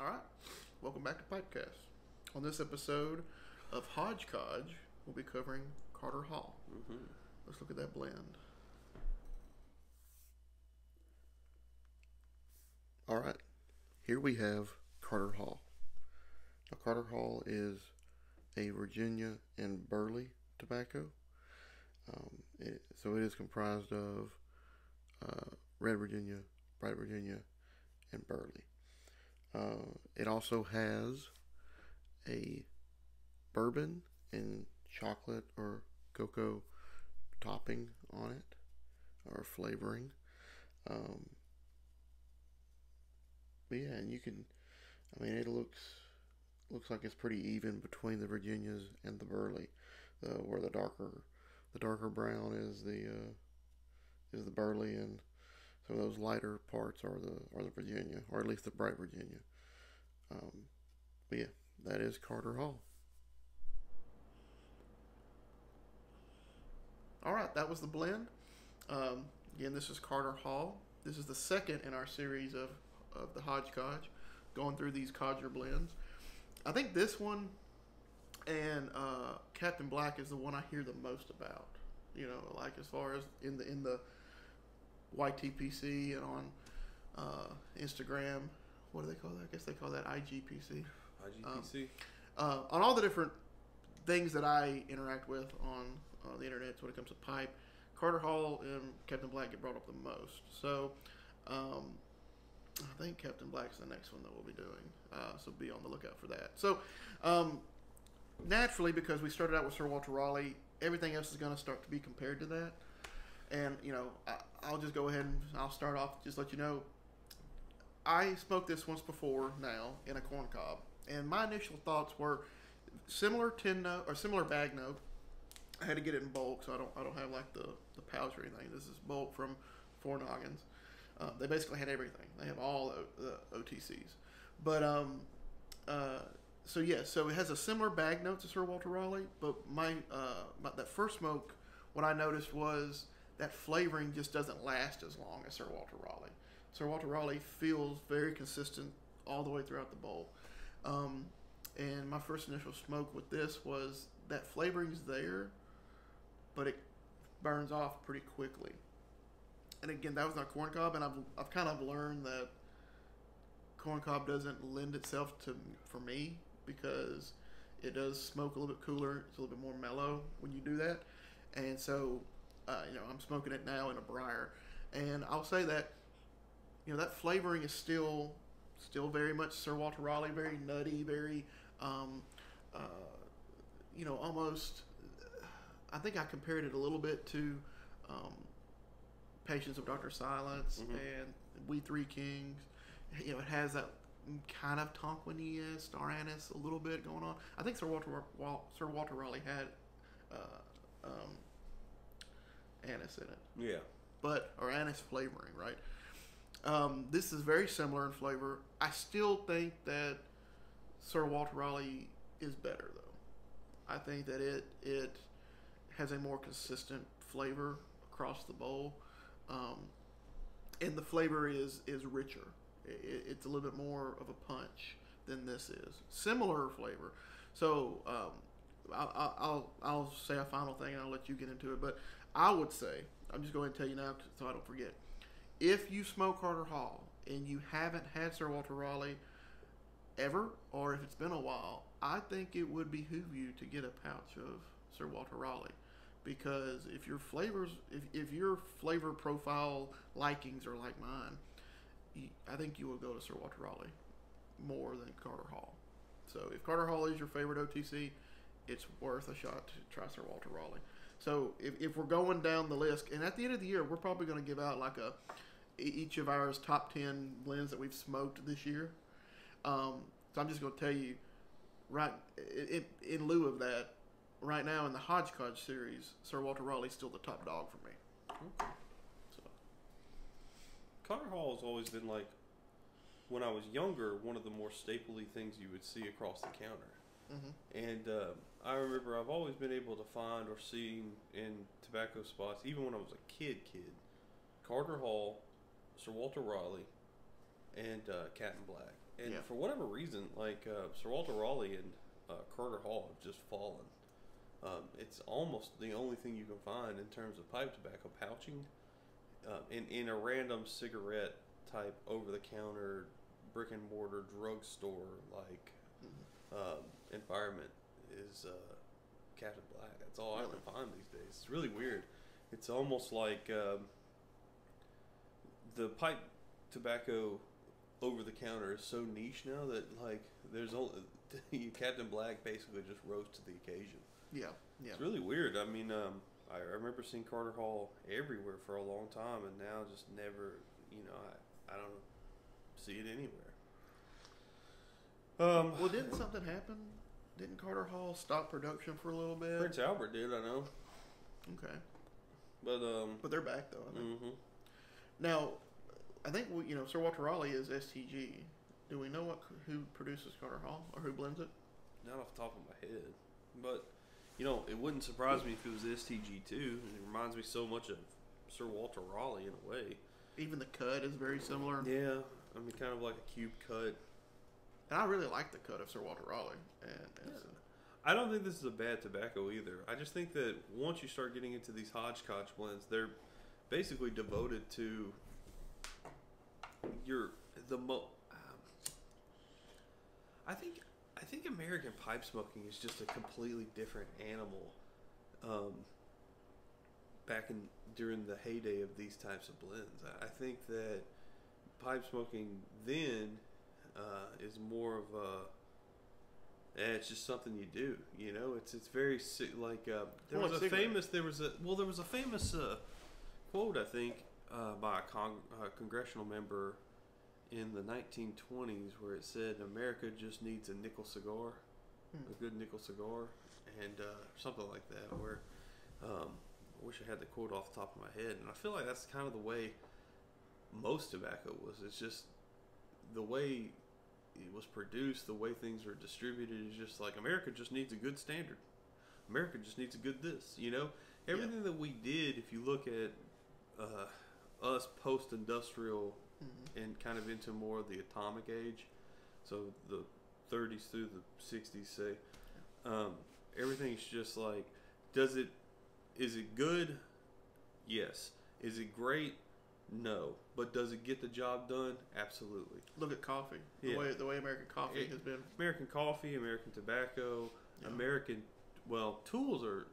All right, welcome back to PipeCast. On this episode of Hodge Codge, we'll be covering Carter Hall. Let's look at that blend. All right, here we have Carter Hall. Now, Carter Hall is a Virginia and Burley tobacco. So it is comprised of Red Virginia, Bright Virginia, and Burley. It also has a bourbon and chocolate or cocoa topping on it, or flavoring. But yeah, and you can, it looks like it's pretty even between the Virginias and the Burley, where the darker brown is the Burley, and some of those lighter parts are the Virginia, or at least the Bright Virginia. But yeah, that is Carter Hall. All right, that was the blend. Again, this is Carter Hall. This is the second in our series of the Hodge Codge, going through these Codger blends. I think this one and Captain Black is the one I hear the most about. Like as far as in the YTPC and on Instagram. What do they call that? I guess they call that IGPC. IGPC. On all the different things that I interact with on the internet when it comes to pipe, Carter Hall and Captain Black get brought up the most. So I think Captain Black's the next one that we'll be doing. So be on the lookout for that. So naturally, because we started out with Sir Walter Raleigh, everything else is going to start to be compared to that. And, I'll just go ahead and I'll start off, just let you know, I smoked this once before now in a corn cob. And my initial thoughts were similar tin note or similar bag note. I had to get it in bulk, so I don't have like the pouch or anything. This is bulk from Four Noggins. They basically had everything. They have all the OTCs. But so it has a similar bag note to Sir Walter Raleigh. But my that first smoke, what I noticed was that flavoring just doesn't last as long as Sir Walter Raleigh. Sir Walter Raleigh feels very consistent all the way throughout the bowl. And my first initial smoke with this was that flavoring's there, but it burns off pretty quickly. And again, that was not corn cob, and I've kind of learned that corn cob doesn't lend itself for me, because it does smoke a little bit cooler. It's a little bit more mellow when you do that. And so, I'm smoking it now in a briar, and I'll say that that flavoring is still very much Sir Walter Raleigh, very nutty, very almost. I think I compared it a little bit to Patience of Dr. Silence and We Three Kings. It has that kind of Tonquinese, Star Anise a little bit going on. I think Sir Walter Raleigh had anise in it. Yeah. Or anise flavoring, right? This is very similar in flavor. I still think that Sir Walter Raleigh is better, though. I think that it has a more consistent flavor across the bowl, and the flavor is richer. It's a little bit more of a punch than this is. Similar flavor. So I'll say a final thing, and I'll let you get into it. But I would say, I'm just going to tell you now so I don't forget. If you smoke Carter Hall and you haven't had Sir Walter Raleigh ever, or if it's been a while, I think it would behoove you to get a pouch of Sir Walter Raleigh, because if your flavor profile likings are like mine, I think you will go to Sir Walter Raleigh more than Carter Hall. So if Carter Hall is your favorite OTC, it's worth a shot to try Sir Walter Raleigh. So if we're going down the list, and at the end of the year, we're probably going to give out like each of ours top 10 blends that we've smoked this year. So I'm just going to tell you, right in lieu of that, right now in the Hodge Codge series, Sir Walter Raleigh's still the top dog for me. Okay. So Carter Hall has always been like, when I was younger, one of the more stapley things you would see across the counter. And I remember I've always been able to find or see in tobacco spots, even when I was a kid, Carter Hall, Sir Walter Raleigh, and Captain Black. And Yeah. for whatever reason, like Sir Walter Raleigh and Carter Hall have just fallen. It's almost the only thing you can find in terms of pipe tobacco pouching in a random cigarette type over the counter brick and mortar drugstore like environment is Captain Black. That's all I can find these days. It's really weird. It's almost like the pipe tobacco over the counter is so niche now that like there's only Captain Black basically just rose to the occasion. Yeah. It's really weird. I mean, I remember seeing Carter Hall everywhere for a long time, and now just never, I don't see it anywhere. Well, didn't something happen? Didn't Carter Hall stop production for a little bit? Prince Albert did, I know. Okay. But they're back though, I think. Mm-hmm. Now, I think Sir Walter Raleigh is STG. Do we know who produces Carter Hall or who blends it? Not off the top of my head, but it wouldn't surprise me if it was STG too. It reminds me so much of Sir Walter Raleigh in a way. Even the cut is very similar. Yeah, I mean, kind of like a cube cut. And I really like the cut of Sir Walter Raleigh. I don't think this is a bad tobacco either. I just think that once you start getting into these Hodge Codge blends, they're basically devoted to I think American pipe smoking is just a completely different animal. During the heyday of these types of blends, I think that pipe smoking then is more of it's just something you do. It's very like there was a famous quote I think by a congressional member in the 1920s where it said America just needs a nickel cigar, a good nickel cigar, and something like that. Where I wish I had the quote off the top of my head, and I feel like that's kind of the way most tobacco was. It's just the way it was produced, the way things are distributed is just like America just needs a good standard. America just needs a good this. Everything that we did. If you look at us post-industrial and kind of into more of the atomic age, so the 30s through the 60s, say, everything's just like, is it good? Yes. Is it great? No. But does it get the job done? Absolutely. Look at coffee. Yeah. The way American coffee has been. American coffee, American tobacco, American, tools are,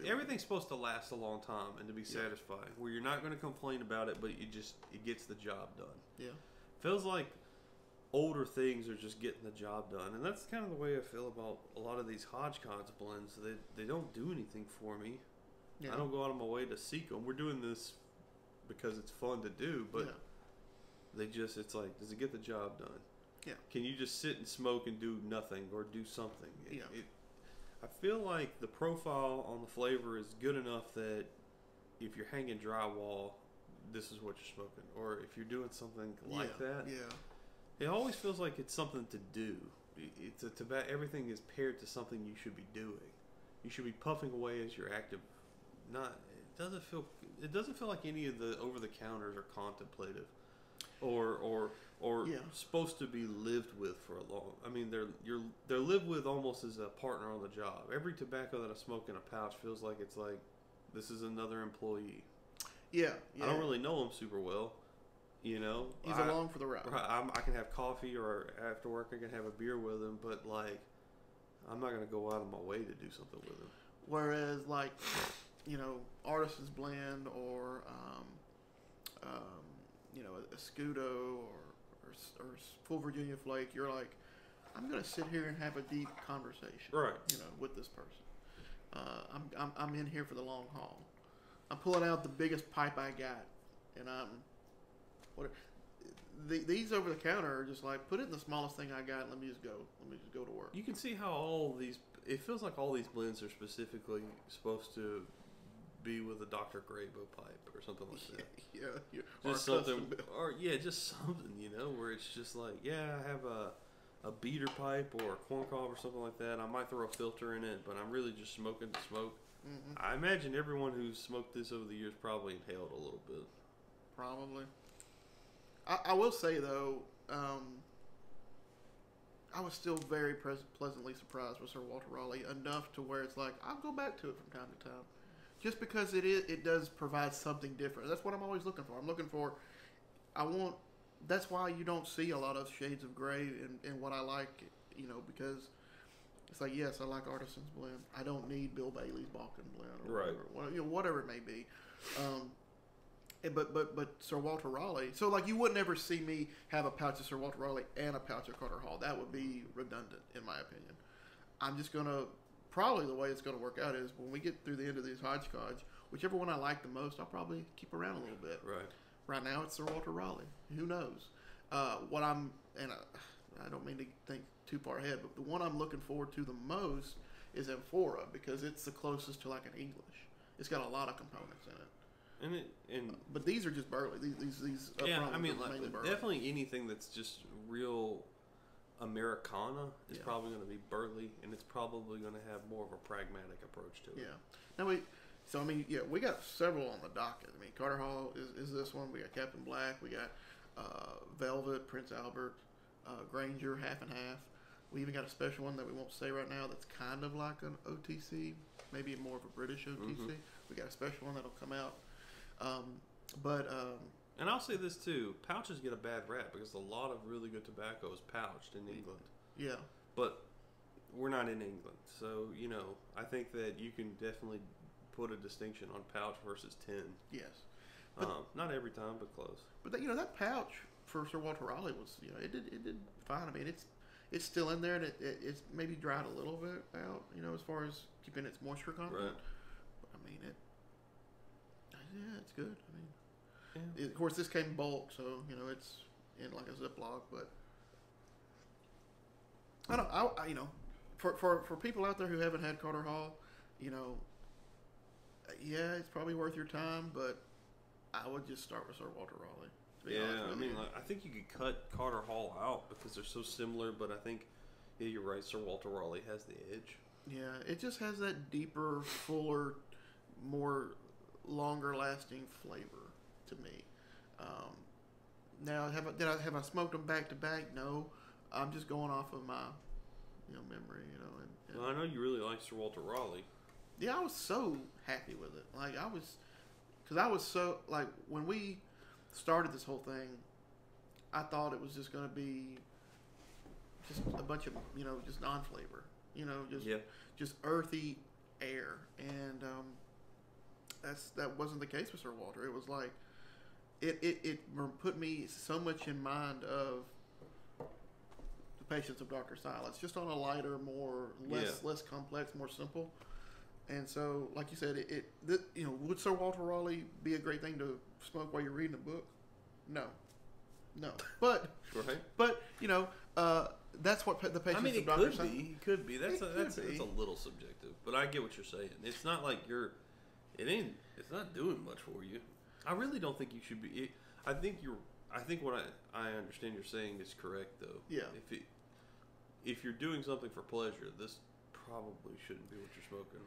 everything's supposed to last a long time and to be satisfying, where you're not going to complain about it, but it gets the job done. Yeah. Feels like older things are just getting the job done, and that's kind of the way I feel about a lot of these Hodge Codge blends. They don't do anything for me. Yeah. I don't go out of my way to seek them. We're doing this because it's fun to do, but it's like, does it get the job done? Yeah. Can you just sit and smoke and do nothing or do something? I feel like the profile on the flavor is good enough that if you're hanging drywall, this is what you're smoking. Or if you're doing something like that, it always feels like it's something to do. It's a tobacco. Everything is paired to something you should be doing. You should be puffing away as you're active. It doesn't feel like any of the over the counters are contemplative, or supposed to be lived with for a long. I mean, they're lived with almost as a partner on the job. Every tobacco that I smoke in a pouch feels like it's like this is another employee. Yeah. I don't really know him super well. He's along for the ride. I can have coffee, or after work I can have a beer with him, but like I'm not gonna go out of my way to do something with him. Whereas like Artisan's Blend or a Scudo or Full Virginia Flake, you're like, I'm gonna sit here and have a deep conversation, right? With this person. I'm in here for the long haul. I'm pulling out the biggest pipe I got, and these over the counter are just like, put it in the smallest thing I got. And let me just go to work. You can see how all these. It feels like all these blends are specifically supposed to be with a Dr. Grabo pipe or something like that. Yeah. Just something, just something, where it's just like, I have a beater pipe or a corn cob or something like that. I might throw a filter in it, but I'm really just smoking to smoke. Mm-hmm. I imagine everyone who's smoked this over the years probably inhaled a little bit. Probably. I will say though, I was still very pleasantly surprised with Sir Walter Raleigh, enough to where it's like I'll go back to it from time to time, just because it does provide something different. That's what I'm always looking for. I'm looking for, that's why you don't see a lot of shades of gray in what I like, because it's like, yes, I like Artisan's blend. I don't need Bill Bailey's Balkan blend, or whatever it may be. But Sir Walter Raleigh, so like you would never see me have a pouch of Sir Walter Raleigh and a pouch of Carter Hall. That would be redundant, in my opinion. I'm just gonna, probably the way it's gonna work out is when we get through the end of these Hodge Codge, whichever one I like the most, I'll probably keep around a little bit. Right. Right now it's Sir Walter Raleigh. Who knows? I don't mean to think too far ahead, but the one I'm looking forward to the most is Amphora, because it's the closest to like an English. It's got a lot of components in it. But these are just burley. These definitely anything that's just real Americana is probably going to be burley, and it's probably going to have more of a pragmatic approach to it. Yeah. Now we got several on the docket. I mean, Carter Hall is this one. We got Captain Black. We got Velvet, Prince Albert, Granger, half and half. We even got a special one that we won't say right now that's kind of like an OTC, maybe more of a British OTC. Mm-hmm. We got a special one that'll come out. And I'll say this too, pouches get a bad rap because a lot of really good tobacco is pouched in England. Yeah. But we're not in England, so, I think that you can definitely put a distinction on pouch versus tin. Yes. Not every time, but close. But that pouch for Sir Walter Raleigh was, it did fine. I mean, it's still in there, and it's maybe dried a little bit out, as far as keeping its moisture content. Right. But I mean, it's good. I mean, of course, this came bulk, so it's in like a Ziploc. But I don't. For people out there who haven't had Carter Hall, it's probably worth your time. But I would just start with Sir Walter Raleigh. I think you could cut Carter Hall out because they're so similar. But I think, you're right. Sir Walter Raleigh has the edge. Yeah, it just has that deeper, fuller, more longer lasting flavor to me. Now, have I smoked them back to back? No, I'm just going off of my memory. Well, I know you really like Sir Walter Raleigh. Yeah, I was so happy with it. Like because I was so like when we started this whole thing, I thought it was just going to be just a bunch of just non-flavor, just earthy air, and that wasn't the case with Sir Walter. It was like it put me so much in mind of the Patience of Dr. Silence, just on a lighter, less complex, more simple. And so, like you said, would Sir Walter Raleigh be a great thing to smoke while you're reading a book? No, but right. But that's what the Patience of Dr. Silence. It could be. That's a little subjective, but I get what you're saying. It's not like it's not doing much for you. I really don't think you should be. I think what I understand you're saying is correct, though. Yeah. If you're doing something for pleasure, this probably shouldn't be what you're smoking.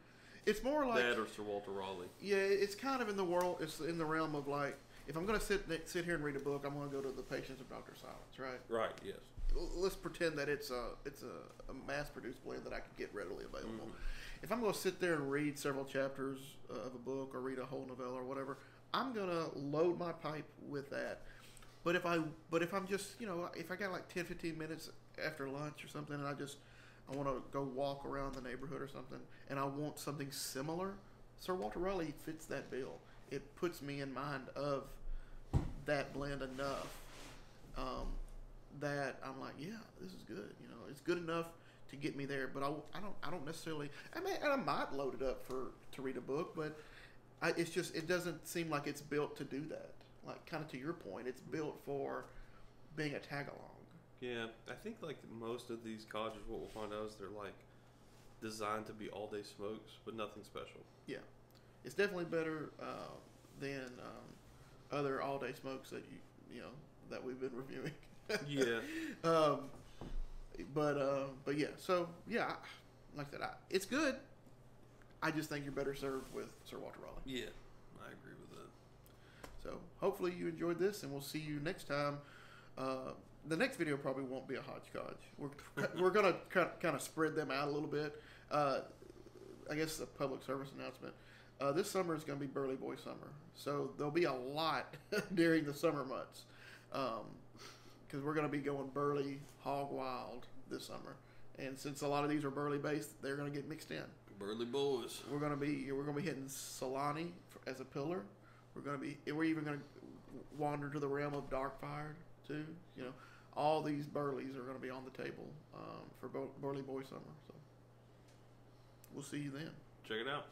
It's more like that or Sir Walter Raleigh. Yeah, it's kind of in the world. It's in the realm of like, if I'm going to sit here and read a book, I'm going to go to the Patience of Dr. Silence, right? Right. Yes. Let's pretend that it's a mass-produced blend that I could get readily available. Mm-hmm. If I'm going to sit there and read several chapters of a book or read a whole novella or whatever, I'm going to load my pipe with that. But if I'm just, if I got like 10, 15 minutes after lunch or something, and I want to go walk around the neighborhood or something, and I want something similar, Sir Walter Raleigh fits that bill. It puts me in mind of that blend enough that I'm like, yeah, this is good. It's good enough to get me there. But I don't necessarily. I might load it up to read a book, but it doesn't seem like it's built to do that. Like, kind of to your point, it's built for being a tag along. Yeah, I think like most of these Codgers, what we'll find out is they're like designed to be all day smokes, but nothing special. Yeah, it's definitely better than other all day smokes that that we've been reviewing. Yeah. But yeah, so yeah, like I said, it's good. I just think you're better served with Sir Walter Raleigh. Yeah, I agree with that. So hopefully you enjoyed this, and we'll see you next time. the next video probably won't be a Hodge Codge. We're gonna kind of spread them out a little bit. I guess a public service announcement. This summer is going to be Burley Boy summer, so there'll be a lot during the summer months, because we're going to be going Burley hog wild this summer, and since a lot of these are Burley based, they're going to get mixed in. Burley boys. We're going to be hitting Solani as a pillar. We're even going to wander to the realm of Darkfire too. You know, all these Burleys are going to be on the table for Burley Boy summer. So we'll see you then. Check it out.